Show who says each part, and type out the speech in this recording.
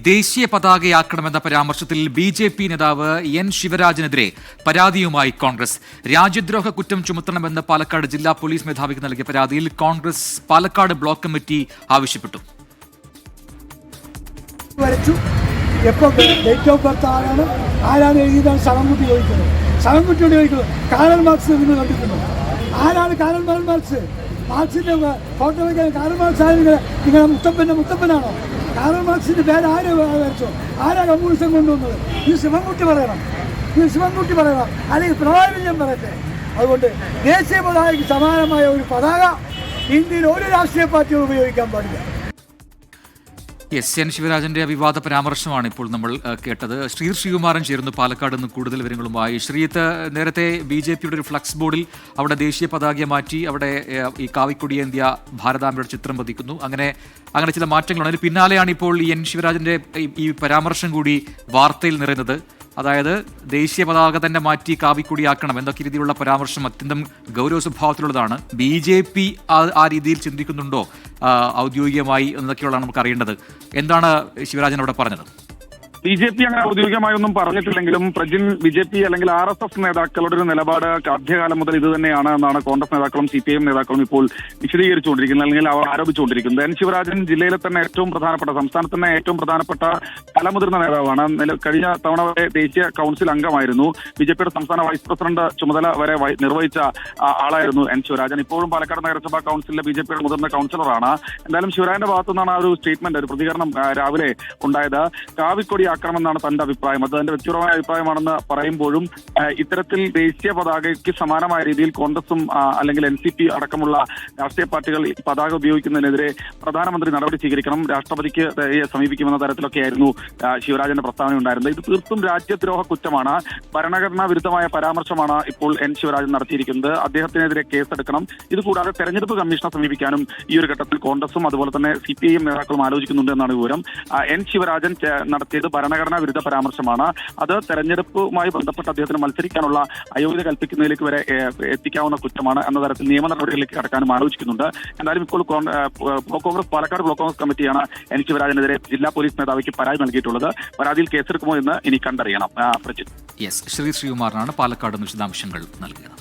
Speaker 1: ദേശീയ പതാകയാക്കണമെന്ന പരാമർശത്തിൽ ബി.ജെ.പി. നേതാവ് എൻ ശിവരാജനെതിരെ പരാതിയുമായി കോൺഗ്രസ്. രാജ്യദ്രോഹ കുറ്റം ചുമത്തണമെന്ന് പാലക്കാട് ജില്ലാ പോലീസ് മേധാവിക്ക് നൽകിയ പരാതിയിൽ കോൺഗ്രസ് പാലക്കാട് ബ്ലോക്ക് കമ്മിറ്റി ആവശ്യപ്പെട്ടു.
Speaker 2: ആരാണ് എഴുതിയതാണ് ശവൻകുട്ടി ചോദിക്കുന്നത്. ശവൻകുട്ടിയോട് ചോദിക്കുന്നത് കാരൽ മാർക്സ് എന്ന് കണ്ടിട്ടുണ്ടോ? ആരാണ് കാരൽ മാർക്സ്? മാർക്സിന്റെ ഫോട്ടോ വയ്ക്കാൻ കാരൽ മാർക്സ് ആയിരുന്നു നിങ്ങളുടെ മുത്തപ്പനാണോ? കാരൽ മാർക്സിന്റെ പേര് ആര് വരച്ചോ? ആരാ കമ്മ്യൂണിസം കൊണ്ടുവന്നത്? ഈ ശിവൻകുട്ടി പറയണം, അല്ലെങ്കിൽ പിണറായി വിജയൻ പറയട്ടെ. അതുകൊണ്ട് ദേശീയ പതാകയ്ക്ക് സമാനമായ ഒരു പതാക ഇന്ത്യയിൽ ഒരു രാഷ്ട്രീയ പാർട്ടിയും ഉപയോഗിക്കാൻ പാടില്ല.
Speaker 1: എൻ ശിവരാജന്റെ വിവാദ പരാമർശമാണ് ഇപ്പോൾ നമ്മൾ കേട്ടത്. ശ്രീകുമാരൻ ചേരുന്നു പാലക്കാട് നിന്ന് കൂടുതൽ വിവരങ്ങളുമായി. ശ്രീത്ത്, നേരത്തെ ബി.ജെ.പിയുടെ ഒരു ഫ്ലക്സ് ബോർഡിൽ അവിടെ ദേശീയ പതാക മാറ്റി അവിടെ ഈ കാവിക്കൊടിയേന്ത്യ ഭാരതാംബയുടെ ചിത്രം പതിക്കുന്നു. അങ്ങനെ ചില മാറ്റങ്ങളാണ്. അതിന് പിന്നാലെയാണ് ഇപ്പോൾ എൻ ശിവരാജന്റെ ഈ പരാമർശം കൂടി വാർത്തയിൽ നിറയുന്നത്. അതായത് ദേശീയ പതാക തന്നെ മാറ്റി കാവിക്കൊടിയാക്കണം എന്നൊക്കെ രീതിയിലുള്ള പരാമർശം അത്യന്തം ഗൗരവ സ്വഭാവത്തിലുള്ളതാണ്. ബി.ജെ.പി. ആ രീതിയിൽ ചിന്തിക്കുന്നുണ്ടോ ഔദ്യോഗികമായി എന്നൊക്കെയുള്ളതാണ് നമുക്ക് അറിയേണ്ടത്. എന്താണ് ശിവരാജൻ അവിടെ പറഞ്ഞത്?
Speaker 3: ബി.ജെ.പി. അങ്ങനെ ഔദ്യോഗികമായി ഒന്നും പറഞ്ഞിട്ടില്ലെങ്കിലും ബി.ജെ.പി. അല്ലെങ്കിൽ RSS നേതാക്കളുടെ ഒരു നിലപാട് ആദ്യകാലം മുതൽ ഇത് തന്നെയാണ് എന്നാണ് കോൺഗ്രസ് നേതാക്കളും CPIM നേതാക്കളും ഇപ്പോൾ വിശദീകരിച്ചുകൊണ്ടിരിക്കുന്നത്, അല്ലെങ്കിൽ അവർ ആരോപിച്ചുകൊണ്ടിരിക്കുന്നത്. എൻ ശിവരാജൻ ജില്ലയിലെ തന്നെ സംസ്ഥാനത്ത് തന്നെ ഏറ്റവും പ്രധാനപ്പെട്ട പല മുതിർന്ന നേതാവാണ്. കഴിഞ്ഞ തവണ വരെ ദേശീയ കൗൺസിൽ അംഗമായിരുന്നു. ബി.ജെ.പിയുടെ സംസ്ഥാന വൈസ് പ്രസിഡന്റ് ചുമതല വരെ നിർവഹിച്ച ആളായിരുന്നു എൻ ശിവരാജൻ. ഇപ്പോഴും പാലക്കാട് നഗരസഭാ കൗൺസിലിലെ ബി.ജെ.പിയുടെ മുതിർന്ന കൗൺസിലറാണ്. എന്തായാലും ശിവരാജന്റെ ഭാഗത്തു നിന്നാണ് ആ ഒരു സ്റ്റേറ്റ്മെന്റ്, ഒരു പ്രതികരണം രാവിലെ ഉണ്ടായത്. കാവിക്കൊടി ആക്കണമെന്നാണ് തന്റെ അഭിപ്രായം. അത് തന്റെ വ്യക്തിപരമായ അഭിപ്രായമാണെന്ന് പറയുമ്പോഴും ഇത്തരത്തിൽ ദേശീയ പതാകയ്ക്ക് സമാനമായ രീതിയിൽ കോൺഗ്രസും അല്ലെങ്കിൽ NCP അടക്കമുള്ള രാഷ്ട്രീയ പാർട്ടികൾ പതാക ഉപയോഗിക്കുന്നതിനെതിരെ പ്രധാനമന്ത്രി നടപടി സ്വീകരിക്കണം, രാഷ്ട്രപതിക്ക് സമീപിക്കുമെന്ന തരത്തിലൊക്കെയായിരുന്നു ശിവരാജന്റെ പ്രസ്താവന ഉണ്ടായിരുന്നത്. ഇത് തീർത്തും രാജ്യദ്രോഹ കുറ്റമാണ്, ഭരണഘടനാ വിരുദ്ധമായ പരാമർശമാണ് ഇപ്പോൾ എൻ ശിവരാജൻ നടത്തിയിരിക്കുന്നത്. അദ്ദേഹത്തിനെതിരെ കേസെടുക്കണം. ഇതുകൂടാതെ തെരഞ്ഞെടുപ്പ് കമ്മീഷനെ സമീപിക്കാനും ഈ ഒരു ഘട്ടത്തിൽ കോൺഗ്രസും അതുപോലെ തന്നെ CPIM നേതാക്കളും ആലോചിക്കുന്നുണ്ട് എന്നാണ് വിവരം. എൻ ശിവരാജൻ നടത്തിയത് ഭരണഘടനാ വിരുദ്ധ പരാമർശമാണ്. അത് തെരഞ്ഞെടുപ്പുമായി ബന്ധപ്പെട്ട് അദ്ദേഹത്തിന് മത്സരിക്കാനുള്ള അയോഗ്യത കൽപ്പിക്കുന്നതിലേക്ക് വരെ എത്തിക്കാവുന്ന കുറ്റമാണ് എന്ന തരത്തിൽ നിയമ നടപടികളിലേക്ക് കടക്കാനും ആലോചിക്കുന്നുണ്ട്. എന്തായാലും ഇപ്പോൾ കോൺഗ്രസ് പാലക്കാട് ബ്ലോക്ക് കോൺഗ്രസ് കമ്മിറ്റിയാണ് എൻ ശിവരാജനെതിരെ ജില്ലാ പോലീസ് മേധാവിക്ക് പരാതി നൽകിയിട്ടുള്ളത്. പരാതിയിൽ കേസെടുക്കുമോ എന്ന് ഇനി കണ്ടറിയണം.
Speaker 1: ശ്രീകുമാറിനാണ് പാലക്കാട് വിശദാംശങ്ങൾ നൽകിയത്.